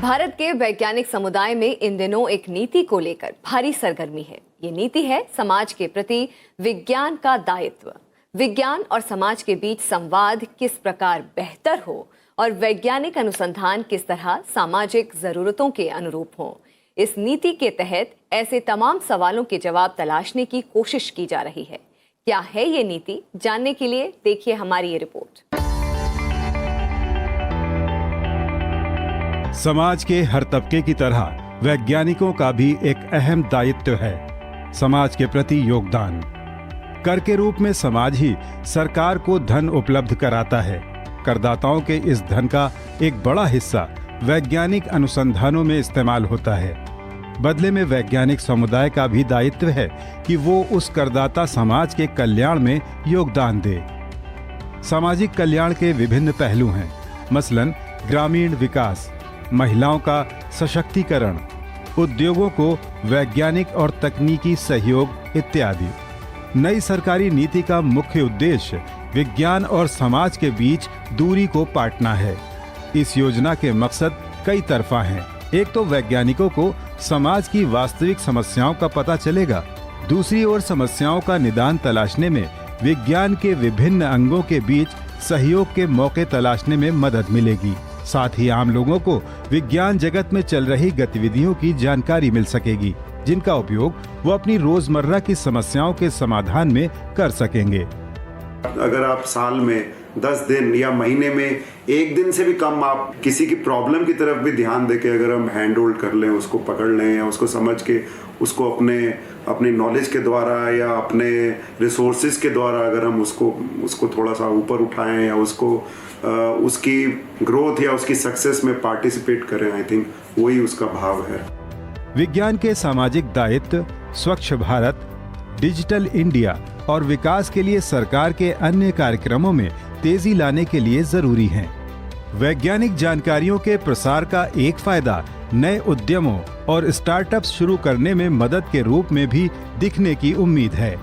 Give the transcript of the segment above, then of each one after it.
भारत के वैज्ञानिक समुदाय में इन दिनों एक नीति को लेकर भारी सरगर्मी है। ये नीति है समाज के प्रति विज्ञान का दायित्व। विज्ञान और समाज के बीच संवाद किस प्रकार बेहतर हो और वैज्ञानिक अनुसंधान किस तरह सामाजिक जरूरतों के अनुरूप हो, इस नीति के तहत ऐसे तमाम सवालों के जवाब तलाशने की कोशिश की जा रही है। क्या है ये नीति, जानने के लिए देखिए हमारी ये रिपोर्ट। समाज के हर तबके की तरह वैज्ञानिकों का भी एक अहम दायित्व है समाज के प्रति योगदान। कर के रूप में समाज ही सरकार को धन उपलब्ध कराता है। करदाताओं के इस धन का एक बड़ा हिस्सा वैज्ञानिक अनुसंधानों में इस्तेमाल होता है। बदले में वैज्ञानिक समुदाय का भी दायित्व है कि वो उस करदाता समाज के कल्याण में योगदान दे। सामाजिक कल्याण के विभिन्न पहलू हैं, मसलन ग्रामीण विकास, महिलाओं का सशक्तिकरण, उद्योगों को वैज्ञानिक और तकनीकी सहयोग इत्यादि। नई सरकारी नीति का मुख्य उद्देश्य विज्ञान और समाज के बीच दूरी को पाटना है। इस योजना के मकसद कई तरफा हैं। एक तो वैज्ञानिकों को समाज की वास्तविक समस्याओं का पता चलेगा, दूसरी ओर समस्याओं का निदान तलाशने में विज्ञान के विभिन्न अंगों के बीच सहयोग के मौके तलाशने में मदद मिलेगी। साथ ही आम लोगों को विज्ञान जगत में चल रही गतिविधियों की जानकारी मिल सकेगी, जिनका उपयोग वो अपनी रोजमर्रा की समस्याओं के समाधान में कर सकेंगे। अगर आप साल में 10 दिन या महीने में एक दिन से भी कम आप किसी की प्रॉब्लम की तरफ भी ध्यान देके अगर हम हैंड होल्ड कर लें, उसको पकड़ लें या उसको समझ के उसको अपनी नॉलेज के द्वारा या अपने रिसोर्सेज के द्वारा अगर हम उसको थोड़ा सा ऊपर उठाएं या उसकी ग्रोथ या उसकी सक्सेस में पार्टिसिपेट करें, आई थिंक वही उसका भाव है। विज्ञान के सामाजिक दायित्व, स्वच्छ भारत, डिजिटल इंडिया और विकास के लिए सरकार के अन्य कार्यक्रमों में तेजी लाने के लिए जरूरी हैं। वैज्ञानिक जानकारियों के प्रसार का एक फायदा नए उद्यमों और स्टार्टअप्स शुरू करने में मदद के रूप में भी दिखने की उम्मीद है।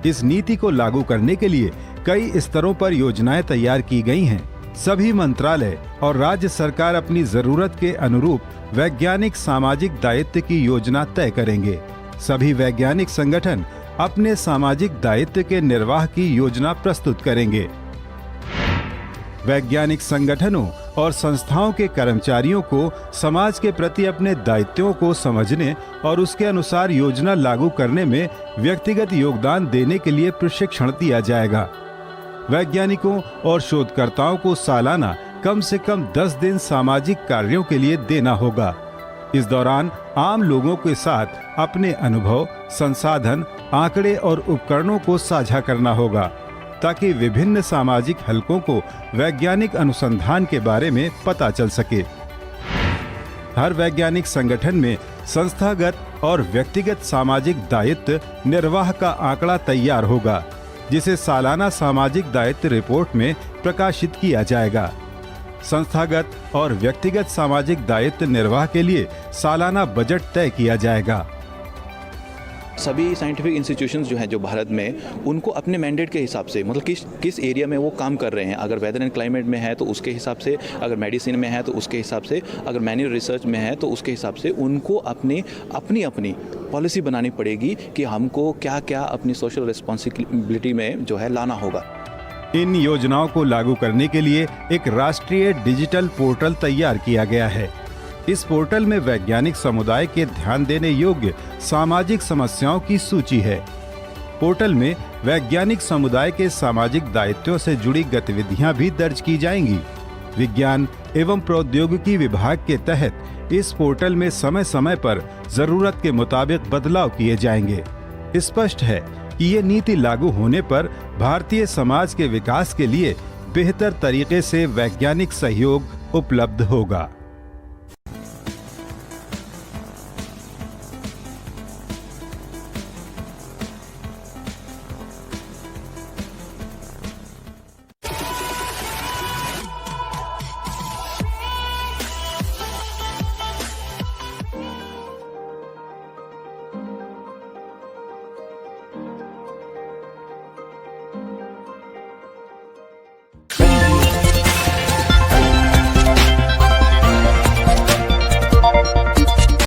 इस नीति को लागू करने के लिए कई स्तरों पर योजनाएं तैयार की गई हैं। सभी मंत्रालय और राज्य सरकार अपनी जरूरत के अनुरूप वैज्ञानिक सामाजिक दायित्व की योजना तय करेंगे। सभी वैज्ञानिक संगठन अपने सामाजिक दायित्व के निर्वाह की योजना प्रस्तुत करेंगे। वैज्ञानिक संगठनों और संस्थाओं के कर्मचारियों को समाज के प्रति अपने दायित्वों को समझने और उसके अनुसार योजना लागू करने में व्यक्तिगत योगदान देने के लिए प्रशिक्षण दिया जाएगा। वैज्ञानिकों और शोधकर्ताओं को सालाना कम से कम 10 दिन सामाजिक कार्यों के लिए देना होगा। इस दौरान आम लोगों के साथ अपने अनुभव, संसाधन, आंकड़े और उपकरणों को साझा करना होगा, ताकि विभिन्न सामाजिक हलकों को वैज्ञानिक अनुसंधान के बारे में पता चल सके। हर वैज्ञानिक संगठन में संस्थागत और व्यक्तिगत सामाजिक दायित्व निर्वाह का आंकड़ा तैयार होगा, जिसे सालाना सामाजिक दायित्व रिपोर्ट में प्रकाशित किया जाएगा। संस्थागत और व्यक्तिगत सामाजिक दायित्व निर्वाह के लिए सालाना बजट तय किया जाएगा। सभी साइंटिफिक इंस्टीट्यूशंस जो हैं जो भारत में, उनको अपने मैंडेट के हिसाब से, मतलब किस एरिया में वो काम कर रहे हैं, अगर वेदर एंड क्लाइमेट में है तो उसके हिसाब से, अगर मेडिसिन में है तो उसके हिसाब से, अगर मैन्युअल रिसर्च में है तो उसके हिसाब से उनको अपनी पॉलिसी बनानी पड़ेगी कि हमको क्या क्या अपनी सोशल रिस्पॉन्सिबिलिटी में जो है लाना होगा। इन योजनाओं को लागू करने के लिए एक राष्ट्रीय डिजिटल पोर्टल तैयार किया गया है। इस पोर्टल में वैज्ञानिक समुदाय के ध्यान देने योग्य सामाजिक समस्याओं की सूची है। पोर्टल में वैज्ञानिक समुदाय के सामाजिक दायित्वों से जुड़ी गतिविधियां भी दर्ज की जाएंगी। विज्ञान एवं प्रौद्योगिकी विभाग के तहत इस पोर्टल में समय समय पर जरूरत के मुताबिक बदलाव किए जाएंगे। स्पष्ट है कि ये नीति लागू होने पर भारतीय समाज के विकास के लिए बेहतर तरीके से वैज्ञानिक सहयोग उपलब्ध होगा।